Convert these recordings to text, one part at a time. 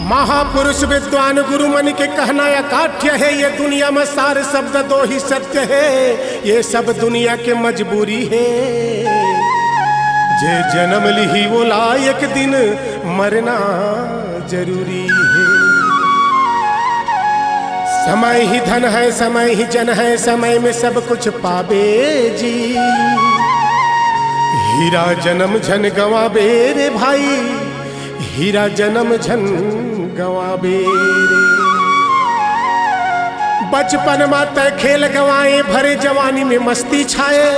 महापुरुष विद्वान गुरु मन के कहना अकाठ्य है, ये दुनिया में सारे शब्द दो ही सत्य है, ये सब दुनिया के मजबूरी है। जे जन्म ली वो लायक दिन मरना जरूरी है। समय ही धन है, समय ही जन है, समय में सब कुछ पावे जी। हीरा जन्म झन गवाबे रे भाई, हीरा जन्म झन गवाबे रे। बचपन में तय खेल गवाए, भरे जवानी में मस्ती छाए।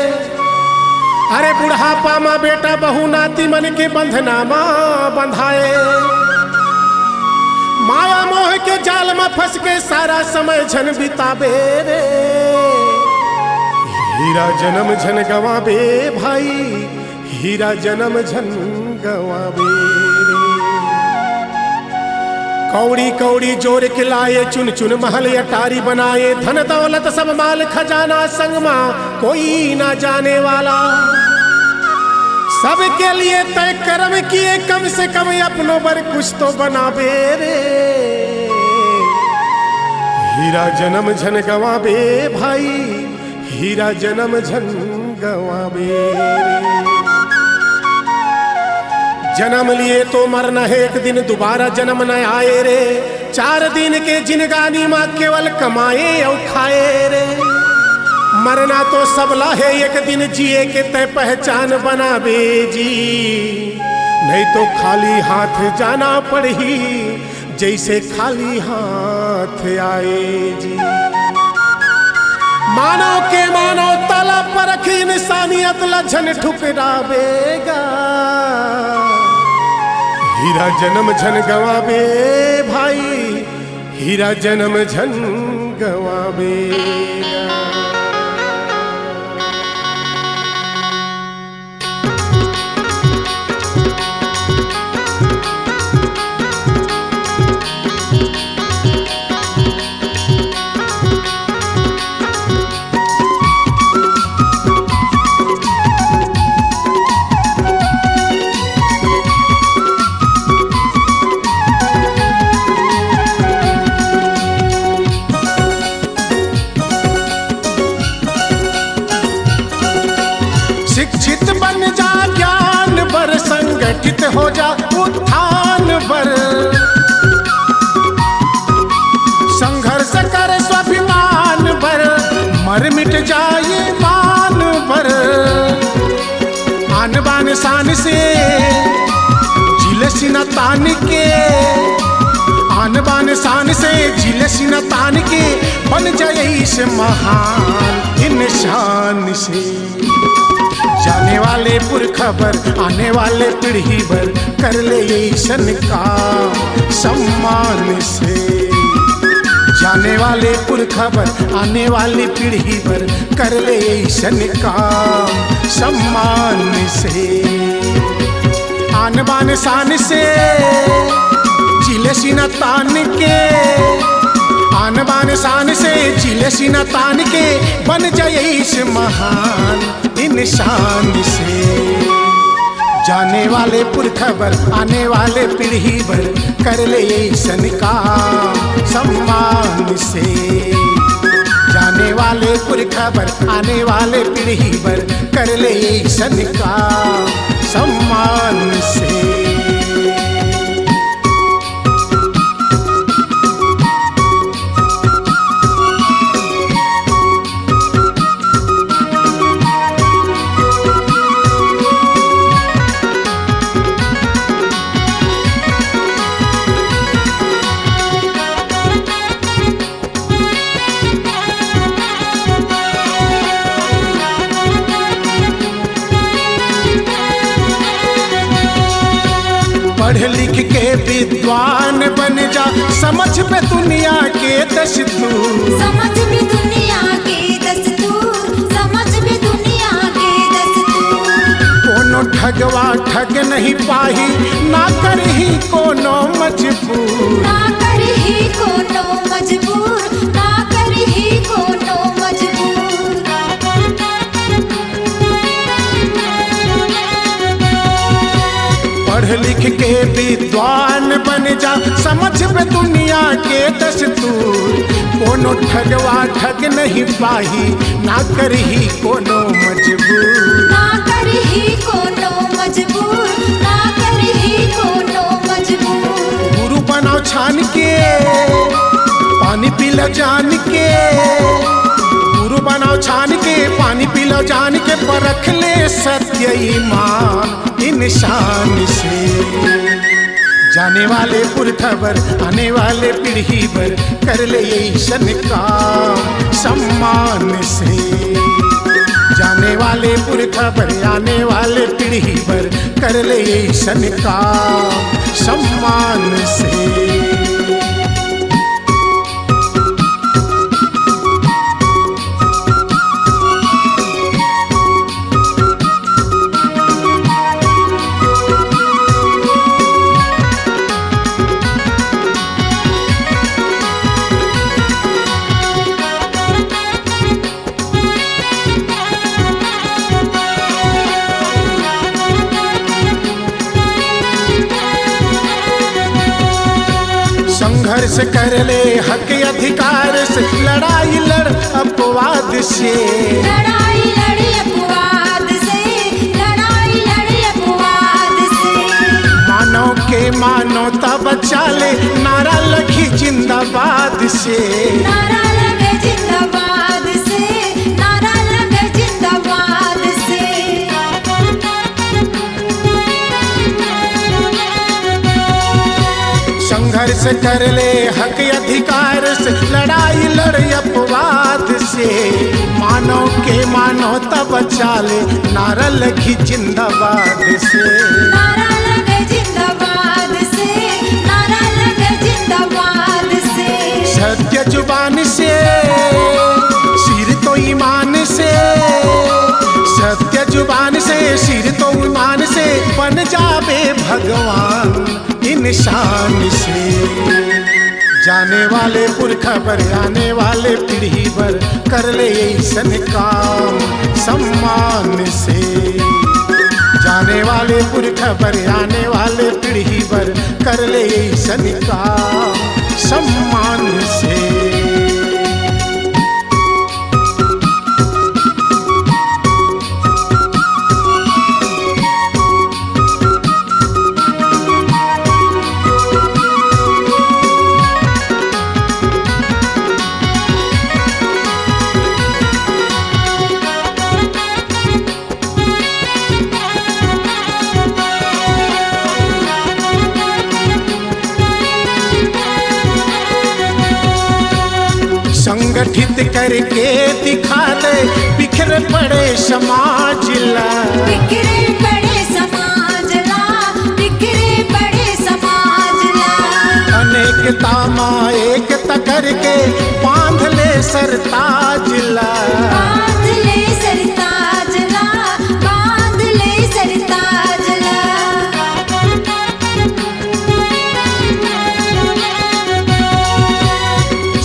अरे बुढ़ापा माँ बेटा बहू नाती मन के बंधना माँ बंधाए। माया मोह के जाल में फंस के सारा समय झन बिताबे रे। हीरा जन्म झन गवाबे भाई, हीरा जन्म झन गवाबे रे। कौड़ी कौड़ी जोर के लाए, चुन चुन महल अटारी बनाए। धन दौलत सब माल खजाना, संग माँ कोई ना जाने वाला। सबके लिए तय कर्म किए, कम से कम अपनों पर कुछ तो बनाबे रे। हीरा जन्म झन गवाबे भाई, हीरा जन्म झन गवाबे रे। जन्म लिए तो मरना है एक दिन, दोबारा जन्म न आए रे। 4 दिन के जिनगानी माँ केवल कमाए और खाए रे। मरना तो सबला है एक दिन, जिए के तय पहचान बनाबे जी। नहीं तो खाली हाथ जाना पड़ी, जैसे खाली हाथ आए जी। मानव के मानव तला पर रखी इंसानियत लझन ठुकरावेगा। हीरा जन्म झन गवाबे भाई, हीरा जन्म झन गवाबेगा। शिक्षित बन जा, ज्ञान पर संगठित हो जा, उत्थान पर संघर्ष कर स्वाभिमान पर। मर मिट जाए मान पर, आन बान शान से जिलसी न तान के। आन बान शान से जिलसी न तान के, बन जाए इस महान इंसान से। जाने वाले पुरखबर, आने वाले पीढ़ी भर, कर ले ईशन का सम्मान से। जाने वाले पुरखबर, आने वाली पीढ़ी भर, कर ले ईशन का सम्मान से। आन बान शान से जिलसी न तान के। आन बान शान से जिलसी न तान के, बन जाए इस महान इंसान से। जाने वाले पुरखबर, आने वाले पीढ़ी भर, कर ले ईशन का सम्मान से। जाने वाले पुरखबर, आने वाले पीढ़ी भर, कर ले ईशन का सम्मान से। पढ़ लिख के विद्वान बन जा, समझ पे दुनिया के दस्तूर। समझ भी दुनिया के दस्तूर, समझ भी दुनिया के दस्तूर। कोनो ठगवा ठग नहीं पाही, ना करही कोनो मजबूर। ना करही कोनो मजबूर, ना करही कोनो मजबूर। पढ़ लिख के विद्वान बन जा, समझ पे दुनिया के दस्तूर। कोनो ठगवा ठग नहीं पाही, ना करही कोनो मजबूर। ना करही कोनो मजबूर, ना करही कोनो मजबूर। गुरु बनाओ छान के, पानी पी लो जान के। गुरु बनाओ छान के, पानी पी लो जान के। परख ले सत्य ईमान इंसान से। जाने वाले पुरखबर, आने वाले पीढ़ी भर, कर ले ऐसन काम सम्मान से। जाने वाले पुरखबर, आने वाले पीढ़ी भर, कर ले ऐसन काम सम्मान से। संघर्ष कर ले हक अधिकार से, लड़ाई लड़ अपवाद से। लड़ाई लड़ी अपवाद से, लड़ाई लड़ी अपवाद से। मानो के मानो तब चाले, नारा लखी जिंदाबाद से। नारा लगे जिंदाबाद से, नारा लगे जिंदाबाद से। संघर्ष कर ले हक अधिकार से, लड़ाई लड़ अपवाद से। मानो के मानो तब चाले, नारा लखी जिंदाबाद से। नारा लगे जिंदाबाद से, नारा लगे जिंदाबाद से। सत्य जुबान से, सिर तो ईमान से। सत्य जुबान से, सिर तो ईमान से। बन जावे भगवान इंसान से। जाने वाले पुरखबर, आने वाले पीढ़ी भर, कर ले ऐसन काम सम्मान से। जाने वाले पुरखबर, आने वाले पीढ़ी भर, कर ले ऐसन काम सम्मान से। संगठित करके दिखा दे, बिखर पड़े समाज ला। बिखरे पड़े समाज ला, बिखरे पड़े समाज ला। अनेकता माँ एकता करके, बांध ले सरताज ला। बांध ले सरताज ला, बांध ले सरताज ला।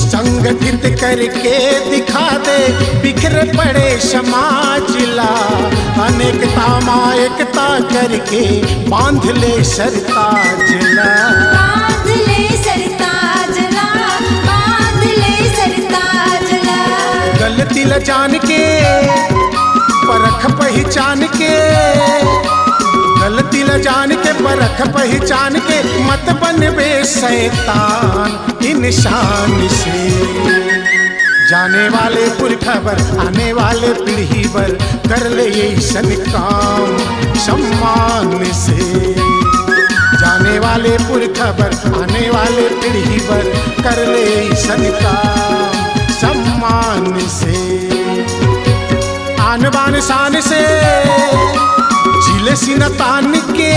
संगठित करके दिखा दे, बिखर पड़े समाज ला। अनेकता माँ एकता करके, बांध ले सरताज ला। बांध ले सरताज ला, बांध ले सरताज ला। गलती ल जान के, परख पहचान के। गलती ल जान के, परख पहचान के। मत बनबे शैतान इंसान से। जाने वाले पुरखबर, आने वाले पीढ़ी भर, कर ले ऐसन काम सम्मान से। जाने वाले पुरखबर, आने वाले पीढ़ी भर, कर ले ऐसन काम सम्मान से। आन बान शान से, झील सीना तान के।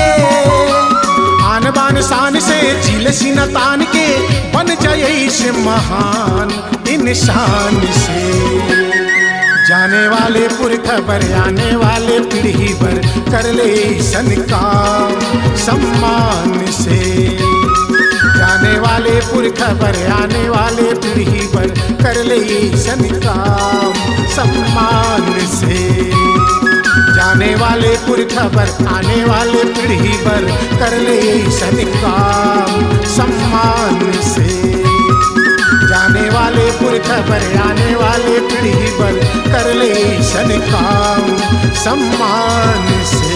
आन बान शान से, झील सीना तान के। बन जाए से महान इंसान से। जाने वाले पुरखबर, आने वाले पीढ़ी भर, कर ले ऐसन काम सम्मान से। जाने वाले पुरखबर, आने वाले पीढ़ी भर, कर ले ऐसन काम सम्मान से। जाने वाले पुरखबर आने वाले पीढ़ी पर कर ले ऐसन काम सम्मान से। जाने वाले पुरखबर आने वाले पीढ़ी पर कर ले ऐसन काम सम्मान से।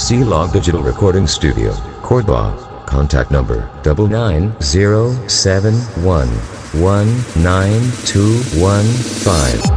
C-Log Digital Recording Studio, Cordoba. Contact number 9907119215.